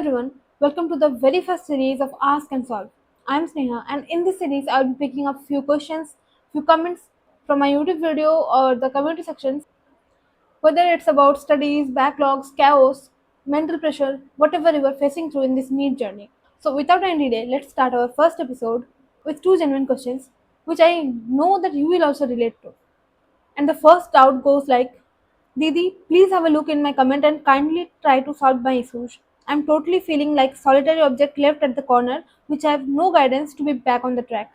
everyone, welcome to the very first series of Ask and Solve. I am Sneha, and in this series, I'll be picking up few questions, few comments from my YouTube video or the community sections, whether it's about studies, backlogs, chaos, mental pressure, whatever you are facing through in this neat journey. So, without any delay, let's start our first episode with two genuine questions, which I know that you will also relate to. And the first doubt goes like, Didi, please have a look in my comment and kindly try to solve my issues. I'm totally feeling like solitary object left at the corner, which I have no guidance to be back on the track.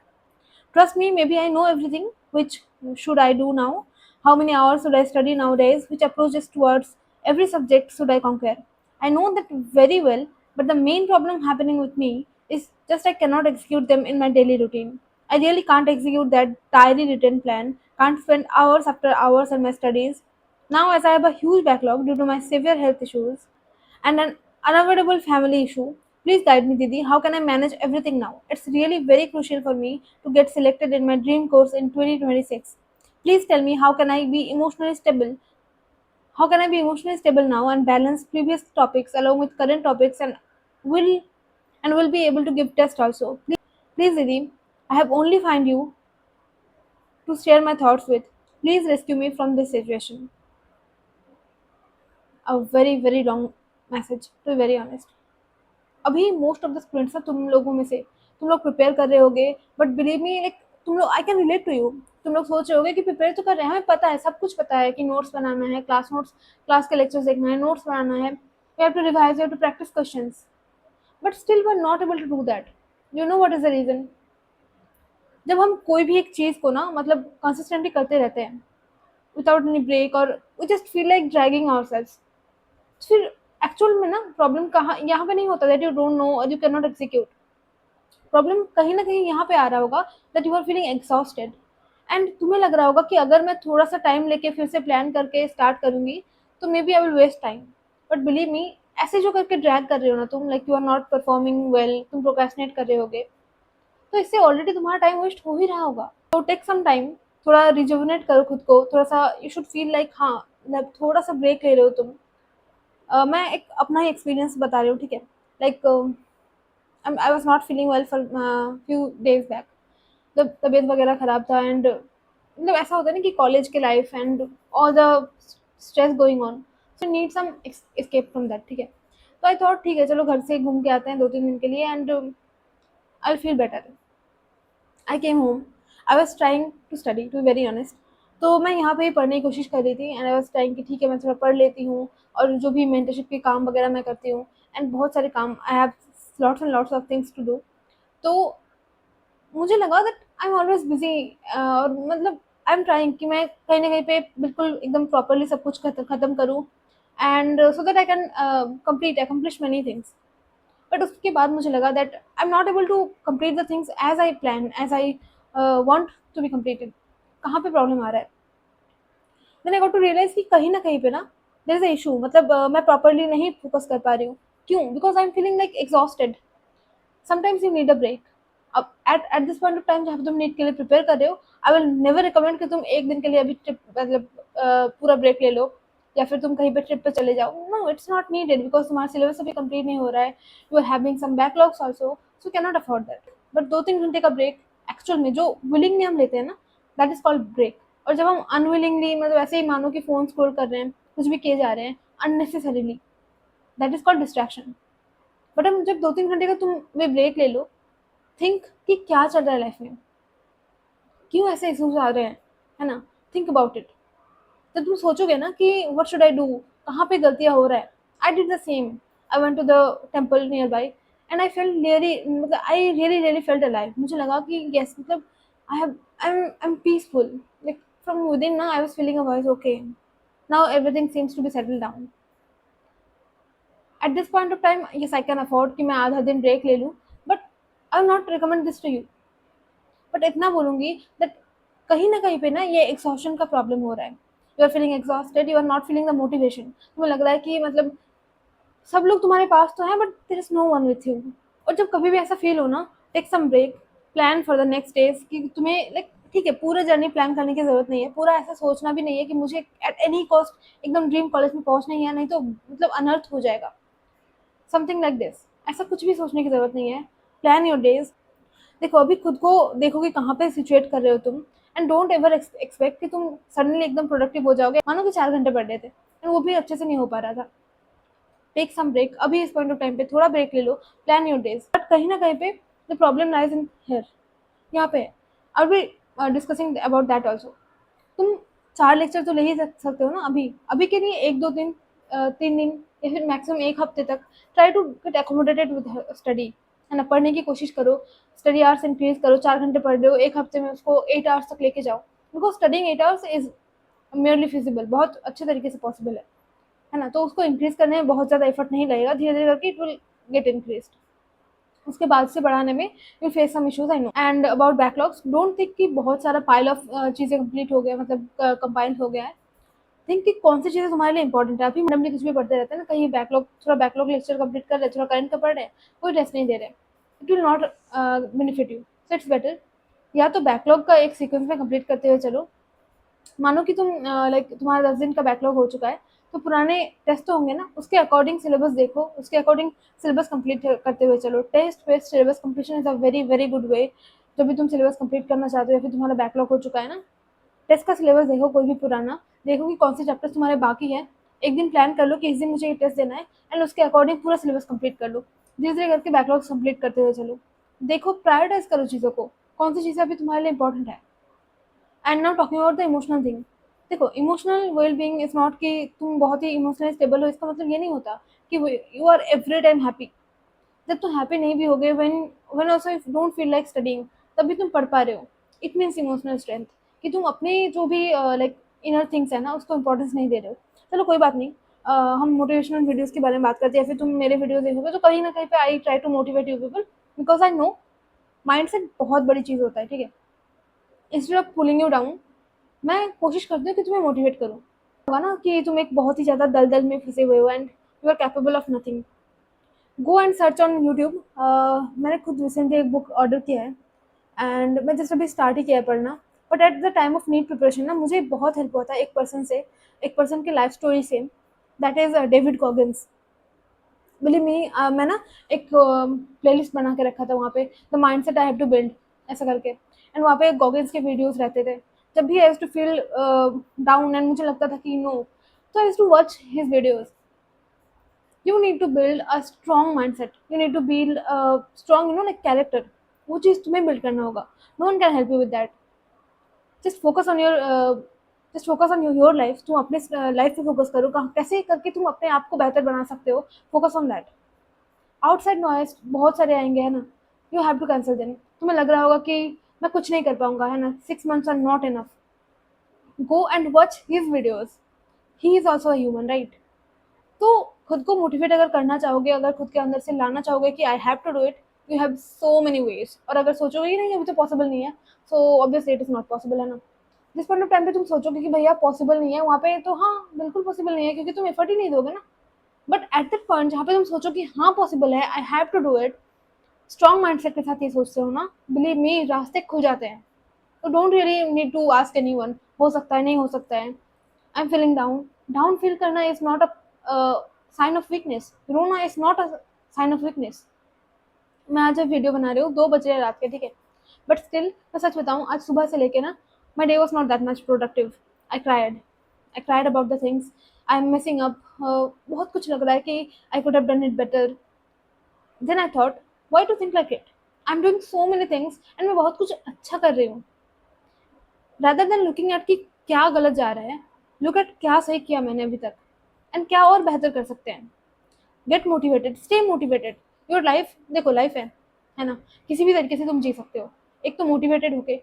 Trust me, maybe I know everything. Which should I do now? How many hours should I study nowadays? Which approaches towards every subject should I conquer? I know that very well, but the main problem happening with me is just I cannot execute them in my daily routine. I really can't execute that diary written plan, can't spend hours after hours on my studies. Now, as I have a huge backlog due to my severe health issues, and an unavoidable family issue. Please guide me, Didi. How can I manage everything now? It's really very crucial for me to get selected in my dream course in 2026. Please tell me how can I be emotionally stable? How can I be emotionally stable now and balance previous topics along with current topics will will be able to give test also. Please, Didi, I have only find you to share my thoughts with. Please rescue me from this situation. A very very long message to be very honest. अभी most of the students ना तुम लोगों में से तुम लोग prepare कर रहे होगे बट बिलीव मी लाइक तुम लोग I can relate to you तुम लोग सोच रहे होगे कि प्रिपेयर तो कर रहे हैं हमें पता है सब कुछ पता है कि नोट्स बनाना है क्लास के लेक्चर्स देखना है नोट्स बनाना है you have to revise you have to practice questions but still we are not able to do that you know what is the reason जब हम कोई भी एक चीज को ना मतलब कंसिस्टेंटली करते रहते हैं विदाउट एनी ब्रेक और we just feel like dragging ourselves फिर एक्चुअल में ना प्रॉब्लम कहाँ यहाँ पे नहीं होता दैट यू डोंट नो और you can not execute problem कहीं ना कहीं यहाँ पे आ रहा होगा that you are feeling exhausted and तुम्हें लग रहा होगा कि अगर मैं थोड़ा सा टाइम लेके फिर से प्लान करके स्टार्ट करूंगी तो maybe I will waste time but believe me ऐसे जो करके ड्रैग कर रहे हो ना तुम like you are not performing well तुम प्रोक्रेस्टिनेट कर रहे होगे तो इससे ऑलरेडी तुम्हारा टाइम वेस्ट हो ही रहा होगा तो टेक सम टाइम थोड़ा रिजुविनेट करो खुद को थोड़ा सा यू शुड फील लाइक हाँ मतलब थोड़ा सा ब्रेक ले रहे हो तुम मैं एक अपना ही एक्सपीरियंस बता रही हूँ ठीक है like I was not feeling well for few days back जब तबीयत वगैरह ख़राब था एंड मतलब ऐसा होता है ना कि कॉलेज के life and all the stress going on so need some escape from that ठीक है तो आई थॉट ठीक है चलो घर से घूम के आते हैं 2-3 दिन के लिए and I feel better I came home I was trying to study to be very honest तो मैं यहाँ पे ही पढ़ने की कोशिश कर रही थी एंड आई वॉज ट्राइंग कि ठीक है मैं थोड़ा पढ़ लेती हूँ और जो भी मेंटरशिप के काम वगैरह मैं करती हूँ एंड बहुत सारे काम I have lots and lots of things to do तो मुझे लगा that I am always busy और मतलब आई एम ट्राइंग कि मैं कहीं ना कहीं पे बिल्कुल एकदम प्रॉपरली सब कुछ खत्म करूँ and so that I can complete accomplish many things but उसके बाद मुझे लगा that I am not able to complete the things as I plan as I want to be completed कहाँ पे प्रॉब्लम आ रहा है मैंने गॉट टू रियलाइज कि कहीं ना कहीं पे ना देयर इज अ इशू मतलब मैं प्रॉपरली नहीं फोकस कर पा रही हूँ क्यों because I am feeling like exhausted sometimes you need a break अब at this point of time जहाँ पे तुम नीट के लिए प्रिपेयर कर रहे हो आई विल नेवर रिकमेंड कि तुम एक दिन के लिए अभी ट्रिप मतलब पूरा ब्रेक ले लो या फिर तुम कहीं पे ट्रिप पे चले जाओ no it's not needed because तुम्हारा सिलेबस अभी कंप्लीट नहीं हो रहा है you are having some backlogs also so can not afford that but 2-3 घंटे का ब्रेक एक्चुअल में जो विलिंगली हम लेते हैं ना दैट इज कॉल्ड ब्रेक और जब हम अनविलिंगली मतलब ऐसे ही मानो कि फोन स्क्रॉल कर रहे हैं कुछ भी किए जा रहे हैं unnecessarily that is called distraction but हम जब 2-3 घंटे का तुम वे ब्रेक ले लो थिंक कि क्या चल रहा है लाइफ में क्यों ऐसे इश्यूज आ रहे हैं है ना थिंक अबाउट इट तो तुम सोचोगे ना कि व्हाट शुड आई डू कहाँ पे गलतियाँ हो रहा है I did the same I went to the temple nearby and I felt really मतलब I really really felt alive मुझे लगा कि यस मतलब I am peaceful like from within ना I was feeling a voice okay now everything seems to be settle down at this point of time yes I can afford कि मैं आधा दिन break ले लूँ but I will not recommend this to you but इतना बोलूँगी that कहीं न कहीं पे ना ये एग्ज़ॉशन का प्रॉब्लम हो रहा है। You are feeling exhausted, you are not feeling the motivation. तुम्हें लग रहा है कि मतलब सब लोग तुम्हारे पास तो हैं but there is no one with you. और जब कभी भी ऐसा फ़ील हो ना, take some break, plan for the next days कि तुम्हें लाइक ठीक है, पूरा जर्नी प्लान करने की ज़रूरत नहीं है। पूरा ऐसा सोचना भी नहीं है कि मुझे एट एनी कॉस्ट एकदम ड्रीम कॉलेज में पहुँचना ही है, नहीं तो मतलब अनर्थ हो जाएगा। Something like this. ऐसा कुछ भी सोचने की ज़रूरत नहीं है। Plan your days. देखो अभी खुद को देखो कि कहाँ पे सिचुएट कर रहे हो तुम, एंड डोंट एवर एक्सपेक्ट कि तुम सडनली एकदम प्रोडक्टिव हो जाओगे। मानो कि 4 घंटे पढ़ रहे थे एंड वो भी अच्छे से नहीं हो पा रहा था। टेक सम ब्रेक, अभी इस पॉइंट ऑफ टाइम पे थोड़ा ब्रेक ले लो, प्लान योर डेज। बट कहीं ना कहीं पे the problem lies in here, यहाँ पे are we discussing about that also. तुम 4 लेक्चर तो ले ही सकते हो ना अभी, अभी के लिए 1-2 दिन, 3 दिन या फिर मैक्सिमम 1 हफ्ते तक try to get accommodated with study, है ना। पढ़ने की कोशिश करो, स्टडी आवर्स इंक्रीज करो। 4 घंटे पढ़ रहे हो, 1 हफ्ते में उसको 8 आवर्स तक लेके जाओ, because studying 8 hours is merely feasible, बहुत अच्छे तरीके से पॉसिबल है ना। तो उसको इंक्रीज करने में बहुत ज़्यादा एफर्ट नहीं लगेगा, धीरे धीरे करके इट विल गेट इंक्रीज। उसके बाद से बढ़ाने में you face some issues, I know. And about backlogs, don't think कि बहुत सारा पाइल ऑफ चीज़ें कंप्लीट हो गया, मतलब कंपाइल हो गया है। थिंक कि कौन सी चीज़ें तुम्हारे लिए इंपॉर्टेंट है। अभी मैडम ने कुछ भी पढ़ते रहते हैं ना, कहीं बैकलॉग, थोड़ा बैकलॉग लेक्चर कंप्लीट कर रहे हैं, थोड़ा करंट का पढ़ रहे हैं, कोई टेस्ट नहीं दे रहे, it will not benefit you. So it's better या तो बैकलॉग का एक सीक्वेंस में कंप्लीट करते हुए चलो। मानो कि तुम लाइक तुम्हारा 10 दिन का बैकलॉग हो चुका है, तो पुराने टेस्ट तो होंगे ना, उसके अकॉर्डिंग सिलेबस देखो, उसके अकॉर्डिंग सिलेबस कंप्लीट करते हुए चलो। Test based syllabus completion is a very very good way. जब भी तुम सिलेबस कंप्लीट करना चाहते हो या फिर तुम्हारा बैकलॉग हो चुका है ना, टेस्ट का सिलेबस देखो, कोई भी पुराना देखो कि कौन से चैप्टर्स तुम्हारे बाकी है। एक दिन प्लान कर लो कि इस दिन मुझे ये टेस्ट देना है, एंड उसके अकॉर्डिंग पूरा सिलेबस कंप्लीट कर लो। धीरे धीरे करके बैकलॉग कंप्लीट करते हुए चलो। देखो प्रायोरिटाइज करो चीज़ों को, कौन सी चीज़ें अभी तुम्हारे लिए इंपॉर्टेंट है। And now talking about the emotional thing. देखो emotional well being is not कि तुम बहुत ही इमोशनली स्टेबल हो, इसका मतलब ये नहीं होता कि you are every time happy. जब तुम हैप्पी नहीं भी होगे, when also if don't feel like studying, तब भी तुम पढ़ पा रहे हो, इट मीन्स इमोशनल स्ट्रेंथ, कि तुम अपने जो भी लाइक इनर थिंग्स है ना, उसको इंपॉर्टेंस नहीं दे रहे हो। चलो कोई बात नहीं, हम मोटिवेशनल वीडियोस के बारे में बात करते हैं, या फिर तुम मेरे वीडियो देखोगे तो कहीं ना कहीं पे I try to motivate you people, because I know mindset बहुत बड़ी चीज़ होता है, ठीक है। Instead of pulling you down, मैं कोशिश करती हूँ कि तुम्हें मोटिवेट करूँ। होगा ना कि तुम एक बहुत ही ज़्यादा दलदल में फंसे हुए हो and you are capable of nothing, go and search on YouTube. मैंने खुद रिसेंटली एक बुक ऑर्डर किया है, एंड मैं जस्ट अभी स्टार्ट ही किया है पढ़ना। But at the time of NEET preparation ना, मुझे बहुत हेल्प होता है एक पर्सन से, एक पर्सन की लाइफ स्टोरी से, that is David Coggins. Believe me, मैं ना एक प्लेलिस्ट बना के रखा था वहाँ पे, the mindset I have to build, ऐसा करके। एंड वहाँ पे गॉगिन्स के वीडियोस रहते थे। जब भी I used to feel down and मुझे लगता था कि नो, तो I used to watch his videos. You need to build a strong mindset, you need to build strong like character. वो चीज़ तुम्हें बिल्ड करना होगा, no one can help you with that. Just focus on your just focus on your life. तुम अपने life पे focus करो, कहाँ कैसे करके तुम अपने आप को बेहतर बना सकते हो, focus on that. Outside noise बहुत सारे आएंगे, है ना, you have to cancel them. तुम्हें लग रहा होगा कि मैं कुछ नहीं कर पाऊंगा, है ना, 6 months are not enough, go and watch his videos, he is also human, right. तो खुद को मोटिवेट अगर करना चाहोगे, अगर खुद के अंदर से लाना चाहोगे कि I have to do it, you have so many ways. और अगर सोचोगे ही नहीं अभी तो पॉसिबल नहीं है, so obviously it is not possible, है ना। जिस पॉइंट ऑफ टाइम पे तुम सोचोगे कि भैया पॉसिबल नहीं है, वहाँ पे तो हाँ बिल्कुल पॉसिबल नहीं है, क्योंकि तुम एफर्ट ही नहीं दोगे ना। बट एट दैट पॉइंट जहाँ पे तुम सोचो कि हाँ पॉसिबल है, I have to do it, strong mindset के साथ ये सोचते हो ना, बिलीव मी रास्ते खुल जाते हैं। तो don't really need to ask anyone, हो सकता है, नहीं हो सकता है, I am feeling down. Down feel करना is not a sign of weakness, रोना is not a sign of weakness. मैं आज जब वीडियो बना रही हूँ 2 बज रहे रात के, ठीक है, बट स्टिल मैं सच बताऊँ, आज सुबह से लेके ना my day was not that much productive. I cried about the things, I am missing up, बहुत कुछ लग रहा है कि I could have done it better. Then I thought, why to think like it, I am doing so many things and मैं बहुत कुछ अच्छा कर रही हूँ। रादर देन लुकिंग एट कि क्या गलत जा रहा है, लुक एट क्या सही किया मैंने अभी तक एंड क्या और बेहतर कर सकते हैं। Get motivated, stay motivated. Your life, देखो लाइफ है ना, किसी भी तरीके से तुम जी सकते हो। एक तो मोटिवेटेड होके,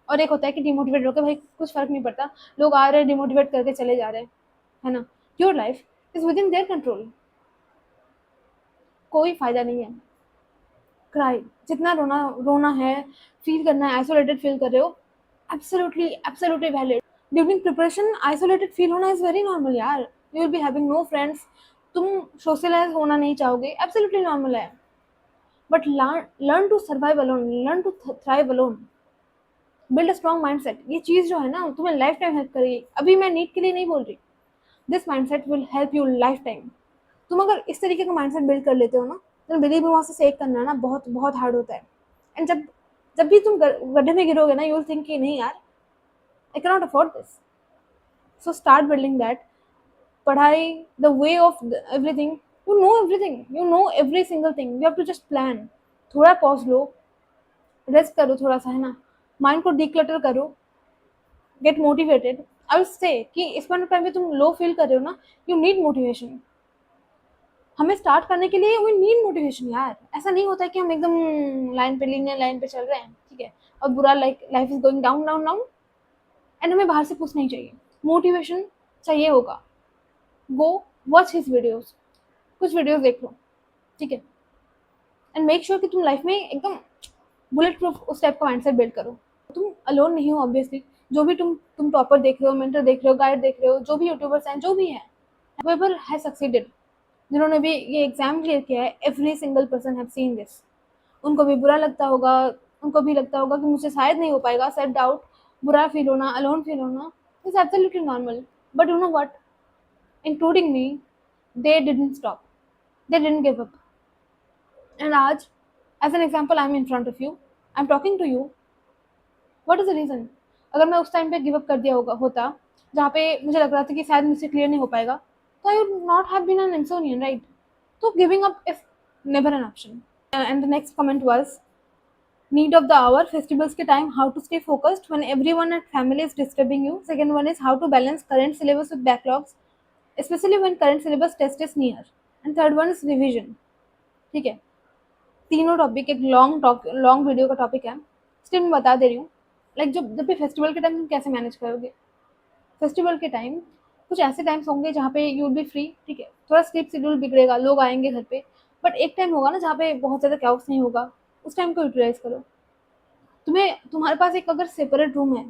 और एक होता है कि डिमोटिवेटेड होकर, भाई कुछ फर्क नहीं पड़ता, लोग आ रहे हैं डिमोटिवेट करके चले जा रहे हैं, है ना। Your life is with in their control, कोई फायदा नहीं है। क्राई, जितना रोना रोना है, फील करना है, आइसोलेटेड फील कर रहे हो, absolutely absolutely valid. During preparation isolated feel होना इज वेरी नॉर्मल यार, you will be having no friends, तुम सोशलाइज होना नहीं चाहोगे, एब्सोल्युटली नॉर्मल है। But learn to survive alone, learn to thrive alone, build a strong mindset. ये चीज़ जो है ना, तुम्हें लाइफ टाइम हेल्प करेगी। अभी मैं नीट के लिए नहीं बोल रही, this mindset will help you life time. तुम अगर इस तरीके का माइंडसेट बिल्ड कर लेते हो ना, तो बिलीव मी वहाँ से सेव करना ना बहुत बहुत हार्ड होता है। एंड जब जब भी तुम गड्ढे में गिरोगे ना, यू विल थिंक कि नहीं यार, I can not afford this. So start building that. पढ़ाई, the way of everything, you know every single thing, you have to just plan. थोड़ा पॉज लो, रेस्ट करो थोड़ा सा, है ना, माइंड को डिक्लटर करो, get motivated. I will say कि इस पॉइंट ऑफ टाइम पे तुम लो फील कर रहे हो ना, यू नीड मोटिवेशन। हमें स्टार्ट करने के लिए वी नीड मोटिवेशन यार। ऐसा नहीं होता है कि हम एकदम लाइन पे, लीनियर लाइन पे चल रहे हैं, ठीक है, और बुरा life is going down down down, and हमें बाहर से कुछ नहीं चाहिए, मोटिवेशन चाहिए होगा। गो वॉच हिज वीडियोज, कुछ वीडियोज देख लो, ठीक है, एंड मेक श्योर कि तुम लाइफ में एकदम बुलेट प्रूफ उस टाइप का माइंडसेट बिल्ड करो। तुम अलोन नहीं हो ऑब्वियसली। जो भी तुम टॉपर देख रहे हो, मेंटर देख रहे हो, गाइड देख रहे हो, जो भी यूट्यूबर्स हैं, जो भी हैं, whoever has succeeded, जिन्होंने भी ये एग्जाम क्लियर किया है, every single person have seen this. उनको भी बुरा लगता होगा, उनको भी लगता होगा कि मुझे शायद नहीं हो पाएगा, सेल्फ डाउट, बुरा फील होना, अलोन फील होना, is absolutely normal. But you know what, including me, they didn't stop, they didn't give up. And आज, as an example, I am in front of you, I am talking to you. What is the reason? अगर मैं उस time पे give up कर दिया होता, जहाँ पे मुझे लग रहा था कि शायद मुझसे क्लियर नहीं हो पाएगा, तो I would not have been an insomnian, right? So giving up is never an option. And the next comment was, need of the hour, festivals के time, how to stay focused when everyone at family is disturbing you. Second one is how to balance current syllabus with backlogs, especially when current syllabus test is near. And third one is revision. ठीक है, तीनों topic एक long video का topic है, still मैं बता दे रही हूँ। लाइक जब भी फेस्टिवल के टाइम तुम कैसे मैनेज करोगे? फेस्टिवल के टाइम कुछ ऐसे टाइम्स होंगे जहाँ पे यू विल बी फ्री, ठीक है, थोड़ा स्लीप शेड्यूल बिगड़ेगा, लोग आएंगे घर पे, बट एक टाइम होगा ना जहाँ पे बहुत ज़्यादा कैओस नहीं होगा, उस टाइम को यूटिलाइज करो। तुम्हारे पास एक अगर सेपरेट रूम है,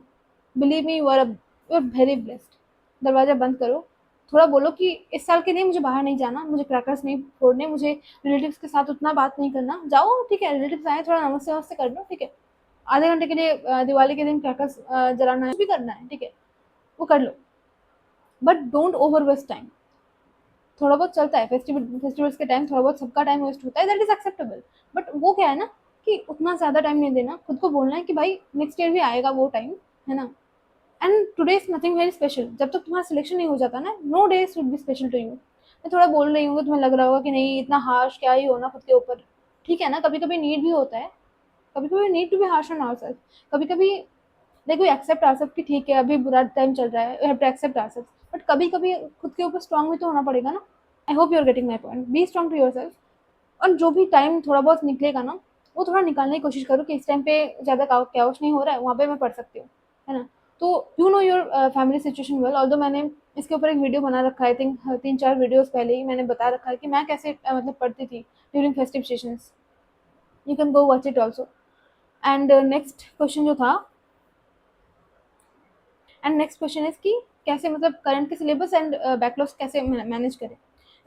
believe me, you are very blessed. दरवाज़ा बंद करो, थोड़ा बोलो कि इस साल के लिए मुझे बाहर नहीं जाना, मुझे क्रैकर्स नहीं फोड़ने, मुझे रिलेटिव्स के साथ उतना बात नहीं करना। जाओ, ठीक है, रिलेटिव्स आए, थोड़ा नमस्ते वमस्ते कर लो, ठीक है, आधे घंटे के लिए दिवाली के दिन क्रैकर्स जलाना है, कुछ भी करना है, ठीक है, वो कर लो, but don't over waste time. थोड़ा बहुत चलता है, फेस्टिवल्स के टाइम थोड़ा बहुत सबका टाइम वेस्ट होता है, दैट इज एक्सेप्टेबल। बट वो क्या है ना, कि उतना ज़्यादा टाइम नहीं देना, खुद को बोलना है कि भाई नेक्स्ट ईयर भी आएगा वो टाइम, है ना। And today is nothing very special. जब तक तुम्हारा सिलेक्शन नहीं हो जाता ना, no day should be special to you. मैं थोड़ा बोल रही हूँ, तुम्हें लग रहा होगा कि नहीं इतना हार्श क्या ही होना खुद के ऊपर, ठीक है ना, कभी कभी नीड भी होता है, कभी कभी need to be harsh on ourself. कभी कभी लाइक वी एक्सेप्ट आवरसेल्फ कि ठीक है अभी बुरा टाइम चल रहा है, we have to accept ourself, but कभी कभी खुद के ऊपर स्ट्रांग भी तो होना पड़ेगा ना। I hope you are getting my point, be strong to yourself. और जो भी टाइम थोड़ा बहुत निकलेगा ना, वो थोड़ा निकालने की कोशिश करो कि इस टाइम पे ज़्यादा कैओस नहीं हो रहा है, वहाँ पे मैं पढ़ सकती हूँ, है ना। तो you know your family situation well, although मैंने इसके ऊपर एक वीडियो बना रखा है, आई थिंक 3-4 वीडियोस पहले ही मैंने बता रखा है कि मैं कैसे मतलब पढ़ती थी during festive sessions. You can go watch it also. And next question जो था, एंड नेक्स्ट क्वेश्चन इज कि कैसे मतलब करंट के सिलेबस एंड बैकलॉग्स कैसे मैनेज करें,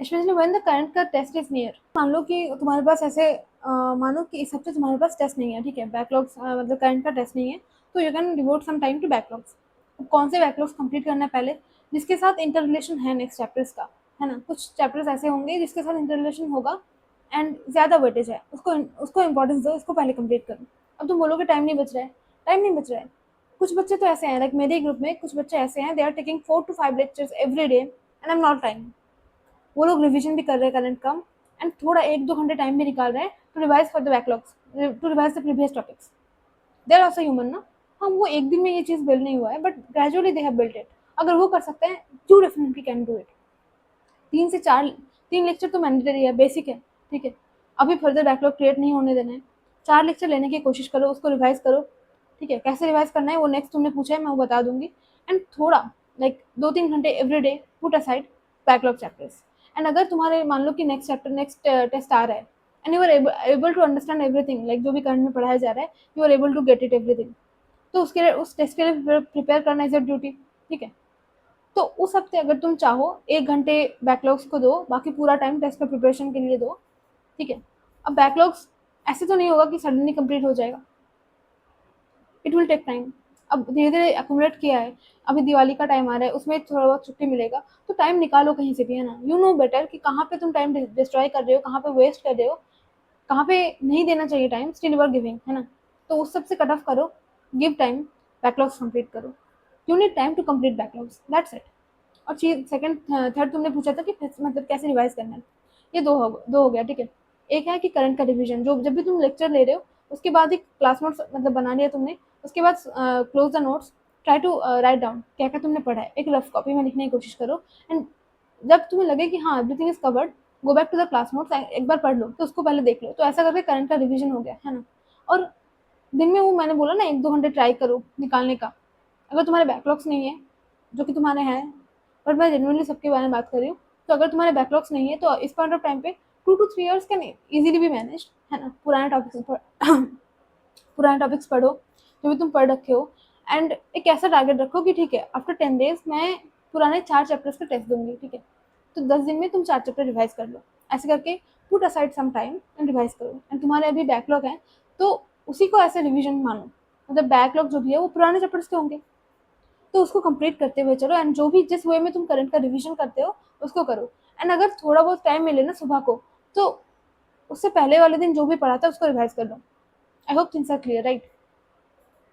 स्पेशली व्हेन द करंट का टेस्ट इज नियर। मान लो कि तुम्हारे पास ऐसे मानो कि इस हफ्ते तुम्हारे पास टेस्ट नहीं है, ठीक है, बैकलॉग्स मतलब करंट का टेस्ट नहीं है, तो you can devote some time to backlogs. कौन से बैकलॉग्स कंप्लीट करना है पहले, जिसके साथ इंटर रिलेशन है नेक्स्ट चैप्टर्स का, है ना। कुछ चैप्टर्स ऐसे होंगे जिसके साथ इंटर रिलेशन होगा एंड ज़्यादा वेटेज है, उसको उसको इंपॉर्टेंस दो, इसको पहले कंप्लीट करो। अब तुम बोलोगे टाइम नहीं बच रहा है, टाइम नहीं बच रहा है। कुछ बच्चे तो ऐसे हैं, लाइक मेरे ग्रुप में कुछ बच्चे ऐसे हैं, they are taking 4 to 5 lectures every day and I am not time. वो लोग रिवीजन भी कर रहे हैं करंट का, एंड थोड़ा 1-2 घंटे टाइम भी निकाल रहे हैं to revise for the backlogs, to revise the previous topics. They are also human ना। हाँ, वो एक दिन में ये चीज़ बिल्ड नहीं हुआ है, but gradually they have built it. अगर वो कर सकते हैं, you definitely can do it. 3 lecture तो मैंडेटरी है, बेसिक है, ठीक है, अभी फर्दर बैकलॉग क्रिएट नहीं होने देना है। 4 लेक्चर लेने की कोशिश करो, उसको रिवाइज करो, ठीक है। कैसे रिवाइज करना है वो नेक्स्ट तुमने पूछा है, मैं वो बता दूंगी। एंड थोड़ा लाइक 2-3 घंटे every day put aside backlog chapters. And अगर तुम्हारे मान लो कि नेक्स्ट टेस्ट आ रहा है and you are able to understand everything, like जो भी करंट में पढ़ाया जा रहा है, you are able to get it everything, तो उसके लिए उस टेस्ट के लिए प्रिपेयर करना इज योर ड्यूटी, ठीक है। तो उस हफ्ते अगर तुम चाहो 1 घंटे बैकलॉग्स को दो, बाकी पूरा टाइम टेस्ट का प्रिपरेशन के लिए दो, ठीक है। अब बैकलॉग्स ऐसे तो नहीं होगा कि सडनली कंप्लीट हो जाएगा, इट विल टेक टाइम। अब धीरे-धीरे एक्युमुलेट किया है, अभी दिवाली का टाइम आ रहा है, उसमें थोड़ा बहुत छुट्टी मिलेगा, तो टाइम निकालो कहीं से भी, है ना? यू नो बेटर कि कहाँ पे तुम टाइम डिस्ट्रॉय कर रहे हो, कहाँ पे वेस्ट कर रहे हो, कहाँ पे नहीं देना चाहिए time, still you are giving, है ना? तो उस सब से कट ऑफ करो, गिव टाइम, बैकलॉग्स कंप्लीट करो। You need time to complete backlogs, that's it. और चीज सेकंड थर्ड तुमने पूछा था कि मतलब कैसे रिवाइज करना है, ये दो हो गया, ठीक है। एक है कि करंट का रिवीजन, जो जब भी तुम लेक्चर ले रहे हो उसके बाद एक क्लास नोट्स मतलब बना लिया तुमने, उसके बाद close the notes, try to write down क्या क्या तुमने पढ़ा है, एक रफ कॉपी में लिखने की कोशिश करो। एंड जब तुम्हें लगे कि हाँ everything is covered, go back to the class notes, एक बार पढ़ लो, तो उसको पहले देख लो, तो ऐसा करके करंट का रिवीजन हो गया, है ना? और दिन में वो मैंने बोला ना 1-2 घंटे ट्राई करो निकालने का। अगर तुम्हारे बैकलॉग्स नहीं है, जो कि तुम्हारे हैं, बट मैं जेन्युइनली सबके बारे में बात कर रही हूँ, तो अगर तुम्हारे बैकलॉग्स नहीं है तो इस पॉइंट ऑफ टाइम पे 2 to 3 years can easily be manage, है ना? पुराने टॉपिक्स पढ़ो जो भी तुम पढ़ रखे हो, एंड एक ऐसा टारगेट रखो कि ठीक है आफ्टर 10 days मैं पुराने 4 चैप्टर्स का टेस्ट दूंगी, ठीक है? तो 10 दिन में तुम 4 चैप्टर रिवाइज कर लो, ऐसे करके put aside some time and revise करो। एंड तुम्हारे अभी बैकलॉग है तो उसी को ऐसे रिविजन मानो, मतलब बैकलॉग जो भी है वो पुराने चैप्टर्स के होंगे, तो उसको कंप्लीट करते हुए चलो, एंड जो भी जिस वे में तुम करंट का रिवीजन करते हो उसको करो। एंड अगर थोड़ा बहुत टाइम मिले ना सुबह को, तो उससे पहले वाले दिन जो भी पढ़ा था उसको रिवाइज कर लो। I hope things are clear, right?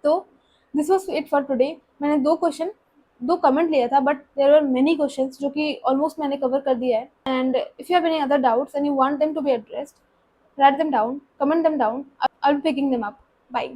तो this was it for today. मैंने 2 कमेंट लिया था, but there are many question जो कि ऑलमोस्ट मैंने कवर कर दिया है। And if you have any other doubts and you want them to be addressed, write them down, comment them down. I'll be picking them up. Bye.